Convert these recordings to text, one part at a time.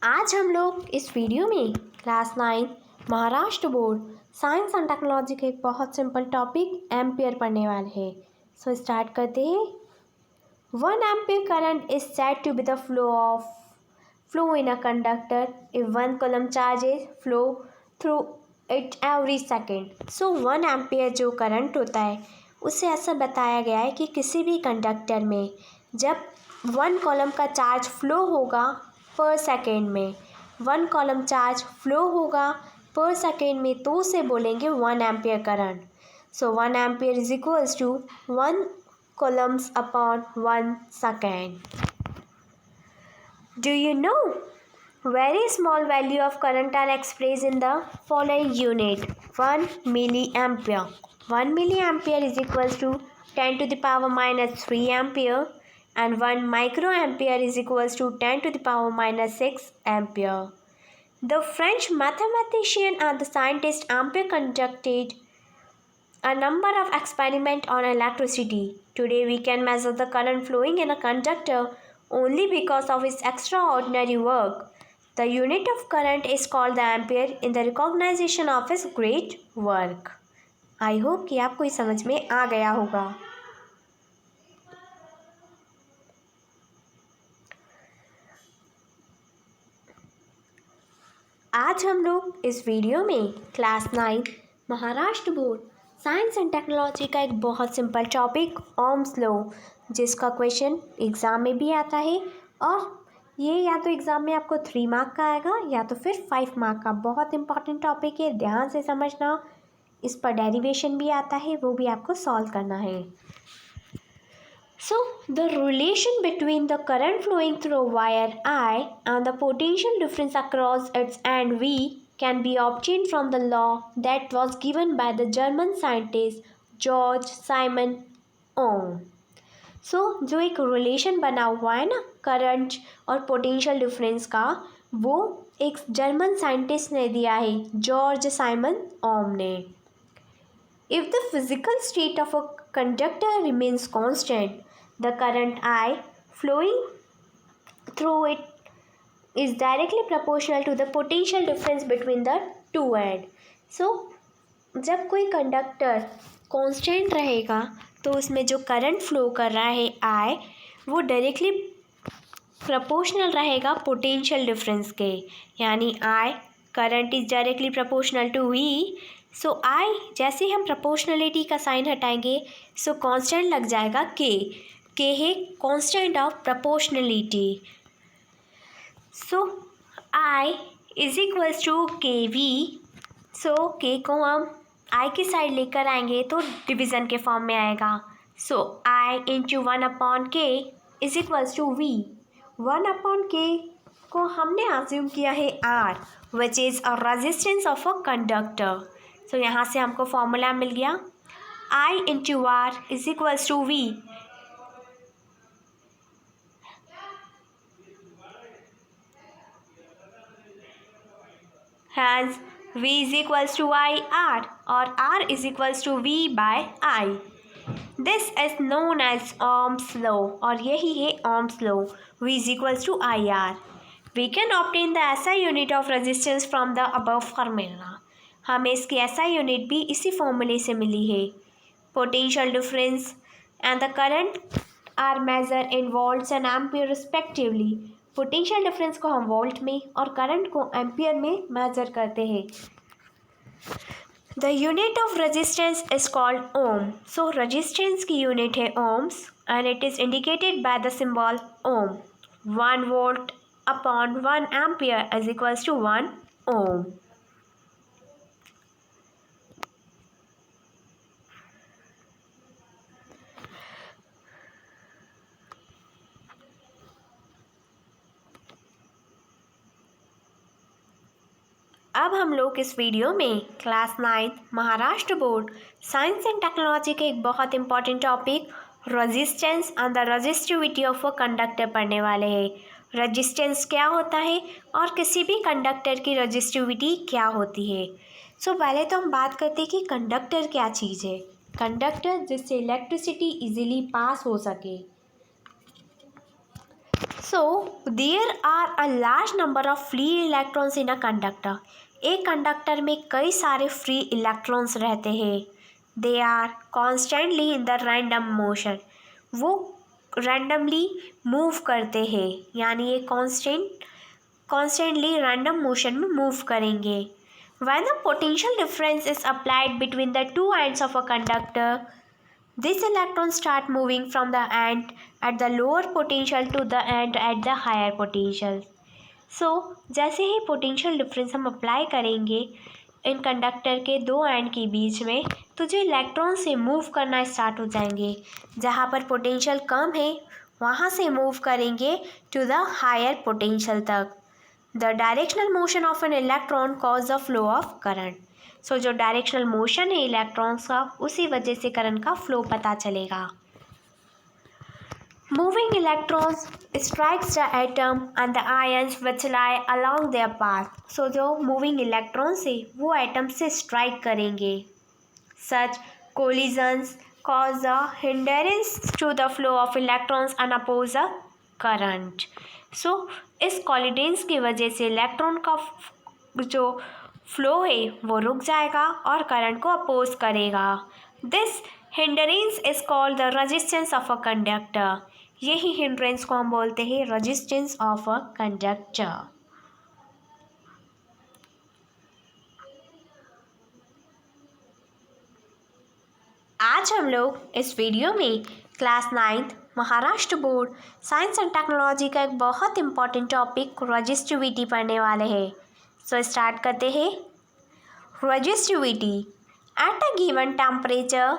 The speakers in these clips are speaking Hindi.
आज हम लोग इस वीडियो में class 9 Maharashtra board science and technology के एक बहुत सिंपल टॉपिक एम्पियर पढ़ने वाले हैं। सो स्टार्ट करते हैं। 1 ampere current is said to be the flow in a conductor if 1 coulomb charges flow through it every second. So 1 ampere जो करंट होता है उससे ऐसा बताया गया है कि किसी भी कंडक्टर में जब 1 कॉलम का चार्ज फ्लो होगा पर सेकेंड में 1 कॉलम चार्ज फ्लो होगा पर सेकेंड में तो उसे बोलेंगे 1 ampere current. So 1 ampere is equals to 1 coulombs upon 1 second. Do you know very small value of current are expressed in the following unit. 1 milliampere. 1 milliampere is equals to 10 to the power minus 3 ampere and 1 microampere is equals to 10 to the power minus 6 ampere. The French mathematician and the scientist Ampere conducted a number of experiments on electricity. Today we can measure the current flowing in a conductor only because of its extraordinary work. The unit of current is called the ampere in the recognition of his great work. I hope कि आपको ये समझ में आ गया होगा। आज हम लोग इस वीडियो में class 9 Maharashtra board science and technology का एक बहुत सिंपल टॉपिक ओम्स लॉ, जिसका क्वेश्चन एग्ज़ाम में भी आता है और ये या तो एग्ज़ाम में आपको 3 मार्क का आएगा या तो फिर 5 मार्क का। बहुत इंपॉर्टेंट टॉपिक है, ध्यान से समझना। इस पर डेरिवेशन भी आता है, वो भी आपको सॉल्व करना है। So the relation between the current flowing through wire I and the potential difference across its end we can be obtain from the law that was given by the German scientist George Simon Ohm. So जो एक रिलेशन बना हुआ है ना करंट और पोटेंशियल डिफरेंस का, वो एक जर्मन साइंटिस्ट ने दिया है, जॉर्ज साइमन ओम ने। If the physical state of a conductor remains constant the current I flowing through it is directly proportional to the potential difference between the two end. So जब कोई कंडक्टर कांस्टेंट रहेगा तो उसमें जो करंट फ्लो कर रहा है आई, वो डायरेक्टली प्रोपोर्शनल रहेगा पोटेंशियल डिफरेंस के, यानी I current is directly proportional to V. So I जैसे हम प्रोपोर्शनलिटी का साइन हटाएंगे सो कांस्टेंट लग जाएगा के है constant of proportionality. So I is equals to k V. So k को हम आई की साइड लेकर आएंगे तो डिवीज़न के फॉर्म में आएगा। So I into 1 upon K is equals to V. 1 upon K को हमने अज्यूम किया है R, which is a resistance of a conductor. So यहाँ से हमको फॉर्मूला मिल गया, I into R is equals to V. Has V is equals to IR और R is equals to V by I. This is known as Ohm's law और यही है Ohm's law. V is equals to IR. We can obtain the SI unit of resistance from the above formula. हमें इसकी SI unit भी इसी फॉर्मूले से मिली है। Potential difference and the current are measured in volts and ampere respectively. Potential difference को हम वोल्ट में और करंट को एम्पियर में मेजर करते हैं। The unit of resistance is called ohm. So resistance की यूनिट है ohms and it is indicated by the symbol ohm. 1 volt upon 1 ampere is equals to 1 ohm. अब हम लोग इस वीडियो में class 9 Maharashtra board science and technology के एक बहुत important topic resistance and the resistivity of a conductor पढ़ने वाले हैं। रेजिस्टेंस क्या होता है और किसी भी कंडक्टर की रेजिस्टिविटी क्या होती है। सो पहले तो हम बात करते हैं कि कंडक्टर क्या चीज़ है। कंडक्टर जिससे इलेक्ट्रिसिटी इजीली पास हो सके। So there are a large number of free electrons in a conductor. एक कंडक्टर में कई सारे फ्री इलेक्ट्रॉन्स रहते हैं। They are constantly in the random motion. वो रैंडमली मूव करते हैं, यानी ये कॉन्स्टेंटली रैंडम मोशन में मूव करेंगे। When the potential difference is applied between the two ends of a conductor, these electrons start moving from the end at the lower potential to the end at the higher potential. So, जैसे ही पोटेंशियल डिफरेंस हम अप्लाई करेंगे इन कंडक्टर के दो एंड के बीच में, तो जो इलेक्ट्रॉन से मूव करना स्टार्ट हो जाएंगे। जहाँ पर पोटेंशियल कम है वहाँ से मूव करेंगे टू द हायर पोटेंशियल तक। The directional motion of an electron cause the flow of current. So जो डायरेक्शनल मोशन है इलेक्ट्रॉन्स का, उसी वजह से करंट का फ्लो पता चलेगा। Moving electrons strikes the atom and the ions which lie along their path. So जो मूविंग इलेक्ट्रॉन्स है वो एटम से स्ट्राइक करेंगे। Such collisions cause a hindrance to the flow of electrons and oppose a current. So इस कॉलिडेंस की वजह से इलेक्ट्रॉन का जो फ्लो है वो रुक जाएगा और करंट को अपोज करेगा। This hindrance is called the resistance of a conductor. यही हिंड्रेंस को हम बोलते हैं रेजिस्टेंस ऑफ अ कंडक्टर। आज हम लोग इस वीडियो में class 9th Maharashtra board science and technology का एक बहुत इंपॉर्टेंट टॉपिक रेजिस्टिविटी पढ़ने वाले हैं। सो स्टार्ट करते हैं। Resistivity at a given temperature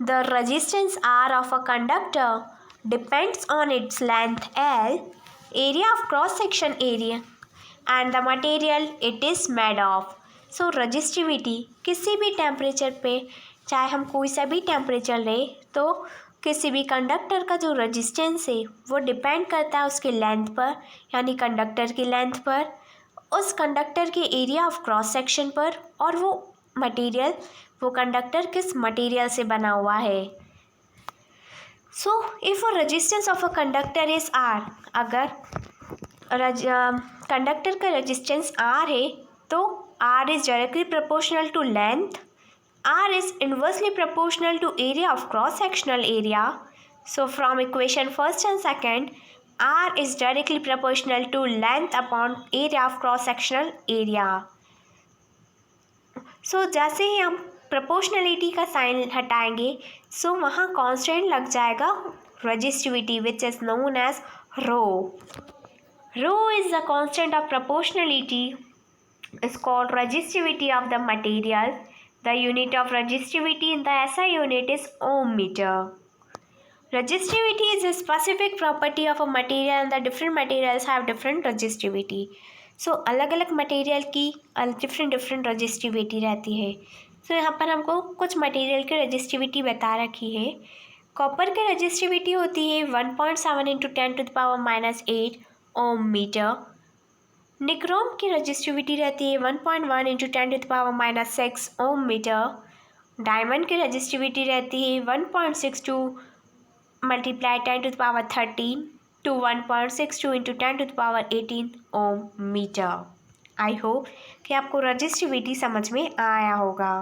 the resistance R of a conductor depends on its length L, area of cross section area and the material it is made of. So resistivity किसी भी टेम्परेचर पे, चाहे हम कोई सा भी टेम्परेचर लें, तो किसी भी कंडक्टर का जो रेजिस्टेंस है वो डिपेंड करता है उसके लेंथ पर, यानी कंडक्टर की लेंथ पर, उस कंडक्टर के एरिया ऑफ क्रॉस सेक्शन पर, और वो मटेरियल, वो कंडक्टर किस मटेरियल से बना हुआ है। So if a resistance of a conductor is R, अगर कंडक्टर का रेजिस्टेंस आर है तो R is directly proportional to length, R is inversely proportional to area of cross-sectional area. So from equation first and second, R is directly proportional to length upon area of cross-sectional area. So जैसे ही हम proportionality का साइन हटाएंगे, so वहाँ constant लग जाएगा resistivity which is known as rho. Rho is the constant of proportionality, is called resistivity of the material. The unit of resistivity in the SI unit is ohm meter. Resistivity is a specific property of a material and the different materials have different resistivity. So अलग अलग मटेरियल की डिफरेंट रेजिस्टिविटी रहती है। तो यहाँ पर हमको कुछ मटेरियल की रेजिस्टिविटी बता रखी है। कॉपर की रेजिस्टिविटी होती है 1.7 × 10⁻⁻8 ओम मीटर। निक्रोम की रेजिस्टिविटी रहती है 1.1 × 10⁻6 ओम मीटर। डायमंड की रेजिस्टिविटी रहती है 1.62 × 10⁻13 to 1.62 × 10⁻18 ohm metre. I hope कि आपको रेजिस्टिविटी समझ में आया होगा।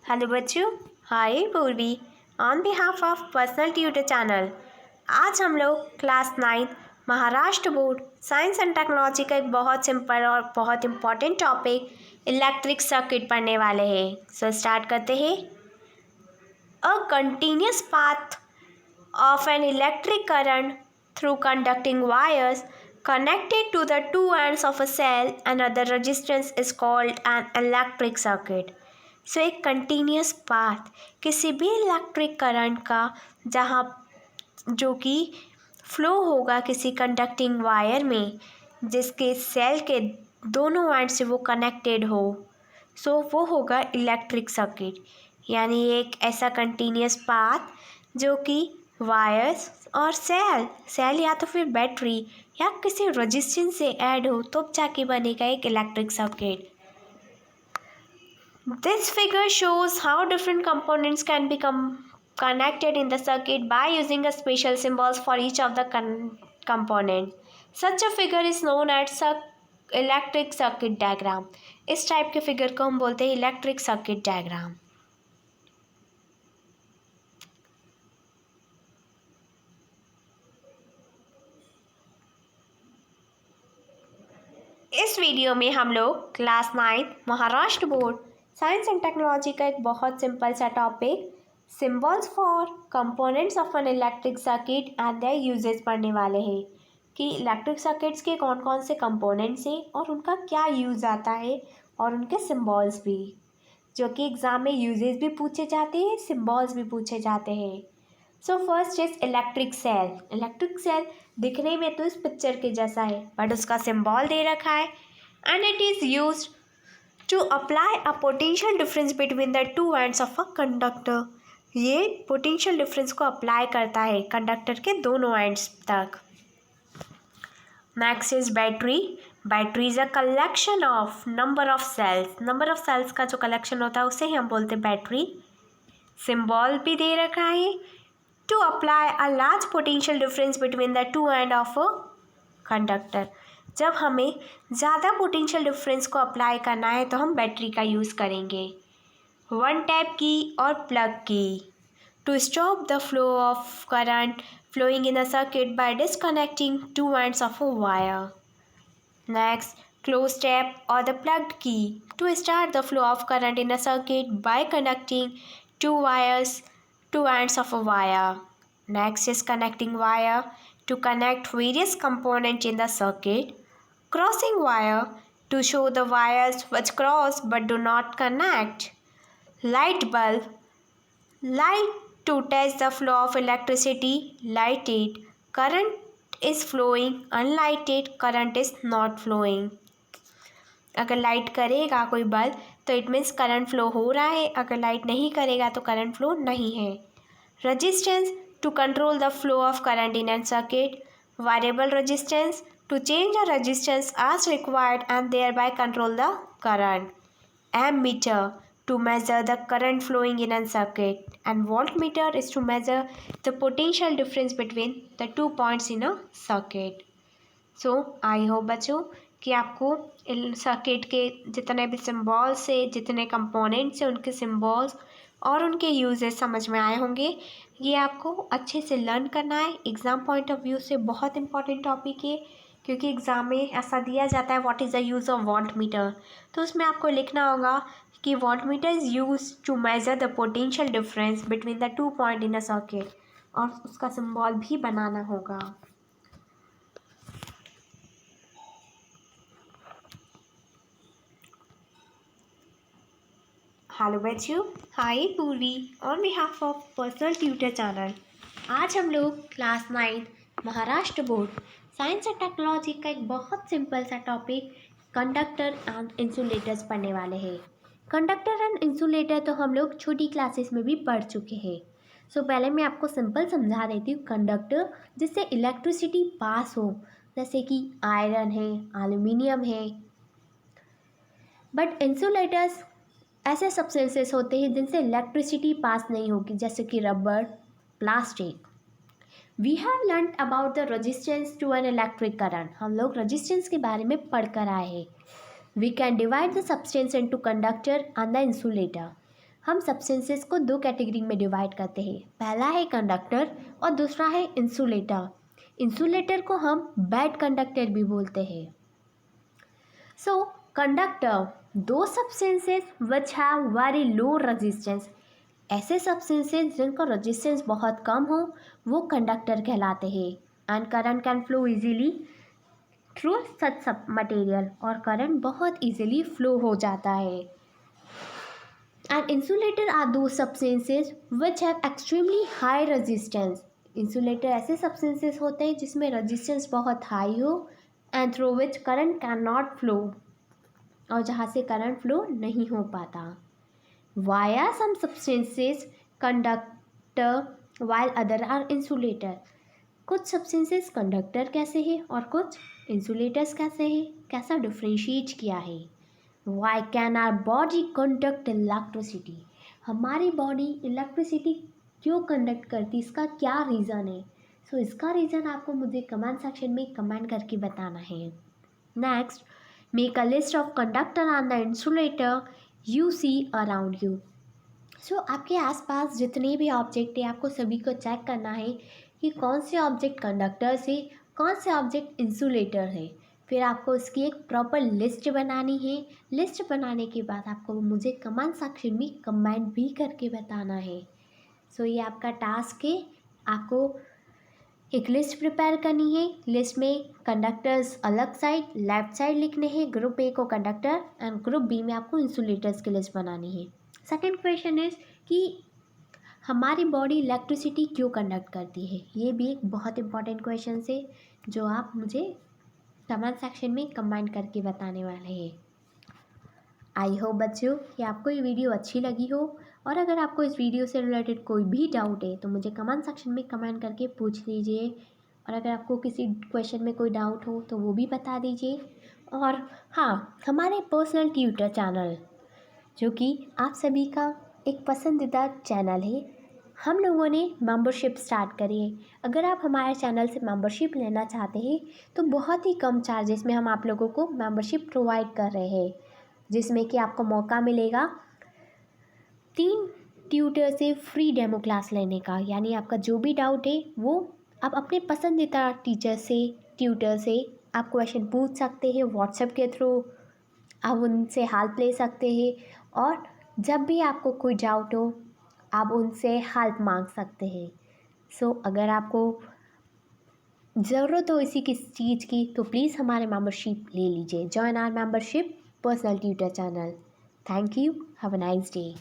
हेलो बच्चों, हाय पूर्वी on behalf of personal tutor channel. आज हम लोग class 9th Maharashtra board science and technology का एक बहुत सिंपल और बहुत इम्पॉर्टेंट टॉपिक इलेक्ट्रिक सर्किट पढ़ने वाले हैं। सो स्टार्ट करते हैं। A continuous path of N electric current through conducting wires connected to the two ends of a cell and other resistance is called an electric circuit. सो एक कंटिन्यूस पाथ किसी भी इलेक्ट्रिक करंट का जहाँ जो कि फ्लो होगा किसी कंडक्टिंग वायर में, जिसके सेल के दोनों एंड से वो कनेक्टेड हो, सो वो होगा इलेक्ट्रिक सर्किट। यानी एक ऐसा कंटिन्यूस पाथ जो कि वायर्स और सेल या तो फिर बैटरी या किसी रेजिस्टेंस से ऐड हो तो जाके बनेगा एक electric circuit. This figure shows how different components can be connected in the circuit by using a special symbols for each of the component. Such a figure is known as electric circuit diagram. इस टाइप के फिगर को हम बोलते हैं इलेक्ट्रिक सर्किट डायग्राम। इस वीडियो में हम लोग class 9 Maharashtra board science and technology का एक बहुत सिंपल सा topic symbols for components of an electric circuit and there uses पढ़ने वाले हैं कि इलेक्ट्रिक सर्किट्स के कौन कौन से कंपोनेंट्स हैं और उनका क्या यूज़ आता है और उनके सिंबल्स भी, जो कि एग्ज़ाम में यूजेस भी पूछे जाते हैं, सिंबल्स भी पूछे जाते हैं। So first is electric cell. Electric cell दिखने में तो इस पिक्चर के जैसा है बट उसका सिंबल दे रखा है and it is used to apply a potential difference between the two ends of a conductor. ये पोटेंशियल डिफरेंस को अप्लाई करता है कंडक्टर के दोनों एंड्स तक। Next is battery. Battery is a collection of number of cells. Number of cells का जो कलेक्शन होता है उसे ही हम बोलते हैं बैटरी। सिंबल भी दे रखा है to apply a large potential difference between the two end of a conductor। जब हमें ज़्यादा पोटेंशियल डिफरेंस को अप्लाई करना है तो हम बैटरी का यूज़ करेंगे। वन टैप की और plug key to stop the flow of current flowing in a circuit by disconnecting two ends of a wire। Next, close tap or the plugged key to start the flow of current in a circuit by connecting two wires, two ends of a wire। Next is connecting wire to connect various components in the circuit। Crossing wire to show the wires which cross but do not connect। Light bulb, light to test the flow of electricity, lighted current is flowing, unlighted current is not flowing। अगर लाइट करेगा कोई बल्ब तो इट मीन्स करंट फ्लो हो रहा है, अगर लाइट नहीं करेगा तो करंट फ्लो नहीं है। Resistance to control the flow of current in an circuit. Variable resistance to change the resistance as required and thereby control the current. Ammeter to measure the current flowing in a circuit, and voltmeter is to measure the potential difference between the 2 points in a circuit। So I hope बच्चों कि आपको सर्किट के जितने भी सिम्बॉल्स से, जितने कंपोनेंट्स हैं उनके सिम्बॉल्स और उनके यूजेस समझ में आए होंगे। ये आपको अच्छे से लर्न करना है। एग्ज़ाम पॉइंट ऑफ व्यू से बहुत इंपॉर्टेंट टॉपिक है क्योंकि एग्ज़ाम में ऐसा दिया जाता है what is the use of voltmeter, तो उसमें आपको लिखना होगा कि voltmeter is use to measure the potential difference between the 2 point in a circuit, और उसका सिंबल भी बनाना होगा। हेलो बच्चों, हाय पूर्वी on behalf of personal tutor channel. आज हम लोग class 9 Maharashtra board science and technology का एक बहुत सिंपल सा टॉपिक कंडक्टर एंड इंसुलेटर्स पढ़ने वाले हैं। कंडक्टर एंड इंसुलेटर तो हम लोग छोटी क्लासेस में भी पढ़ चुके हैं। सो पहले मैं आपको सिंपल समझा देती हूँ। कंडक्टर जिससे इलेक्ट्रिसिटी पास हो, जैसे कि आयरन है, एल्यूमिनियम है। बट इंसुलेटर्स ऐसे सब्सटेंसेस होते हैं जिनसे इलेक्ट्रिसिटी पास नहीं होगी, जैसे कि rubber, plastic. We have learn about the resistance to an electric current. हम लोग रेजिस्टेंस के बारे में पढ़ कर आए हैं। We can divide the substance into conductor and the insulator. हम सब्सटेंसेस को दो कैटेगरी में डिवाइड करते हैं। पहला है कंडक्टर और दूसरा है इंसुलेटर। इंसुलेटर को हम बैड कंडक्टर भी बोलते हैं। सो कंडक्टर, दो substances which have very low resistance. ऐसे सब्सटेंसेस जिनका रेजिस्टेंस बहुत कम हो वो कंडक्टर कहलाते हैं। And current can flow easily through such material, और करंट बहुत इजीली फ्लो हो जाता है। एंड इंसुलेटर आर दो substances which have extremely high resistance. Insulator ऐसे सब्सटेंसेस होते हैं जिसमें रेजिस्टेंस बहुत हाई हो and through which current can not flow, और जहाँ से करंट फ्लो नहीं हो पाता। Why some substances conductor while other are insulator। कुछ सब्सटेंसेस कंडक्टर कैसे हैं और कुछ इंसुलेटर्स कैसे हैं, कैसा डिफ्रेंशिएट किया है। Why can our body conduct electricity, हमारी बॉडी इलेक्ट्रिसिटी क्यों कंडक्ट करती, इसका क्या रीज़न है। सो इसका रीज़न आपको मुझे कमेंट सेक्शन में कमेंट करके बताना है। Next, make a list of conductor and the insulator you see around you. So आपके आसपास जितने भी ऑब्जेक्ट है आपको सभी को चेक करना है कि कौन से ऑब्जेक्ट कंडक्टर्स है, कौन से ऑब्जेक्ट इंसुलेटर है। फिर आपको इसकी एक प्रॉपर लिस्ट बनानी है। लिस्ट बनाने के बाद आपको मुझे कमेंट सेक्शन में कमेंट भी करके बताना है। सो ये आपका टास्क है, आपको एक लिस्ट प्रिपेयर करनी है। लिस्ट में कंडक्टर्स अलग साइड लेफ्ट साइड लिखने हैं, ग्रुप ए को कंडक्टर एंड ग्रुप बी में आपको इंसुलेटर्स की लिस्ट बनानी है। सेकेंड क्वेश्चन इज कि हमारी बॉडी इलेक्ट्रिसिटी क्यों कंडक्ट करती है। ये भी एक बहुत इंपॉर्टेंट क्वेश्चन है जो आप मुझे कमेंट सेक्शन में कमेंट करके बताने वाले हैं। आई होप बच्चों कि आपको ये वीडियो अच्छी लगी हो, और अगर आपको इस वीडियो से रिलेटेड कोई भी डाउट है तो मुझे कमेंट सेक्शन में कमेंट करके पूछ लीजिए। और अगर आपको किसी क्वेश्चन में कोई डाउट हो तो वो भी बता दीजिए। और हाँ, हमारे पर्सनल ट्यूटर चैनल जो कि आप सभी का एक पसंदीदा चैनल है, हम लोगों ने मेंबरशिप स्टार्ट करी है। अगर आप हमारे चैनल से मेंबरशिप लेना चाहते हैं तो बहुत ही कम चार्जेस में हम आप लोगों को मेंबरशिप प्रोवाइड कर रहे हैं, जिसमें कि आपको मौका मिलेगा 3 ट्यूटर से फ्री डेमो क्लास लेने का। यानी आपका जो भी डाउट है वो आप अपने पसंदीदा टीचर से, ट्यूटर से आप क्वेश्चन पूछ सकते हैं। व्हाट्सएप के थ्रू आप उनसे हेल्प ले सकते हैं, और जब भी आपको कोई डाउट हो आप उनसे हेल्प मांग सकते हैं। सो अगर आपको ज़रूरत हो इसी किस चीज़ की तो प्लीज़ हमारे मेंबरशिप ले लीजिए। Join our membership personal tutor channel. Thank you, have a nice day.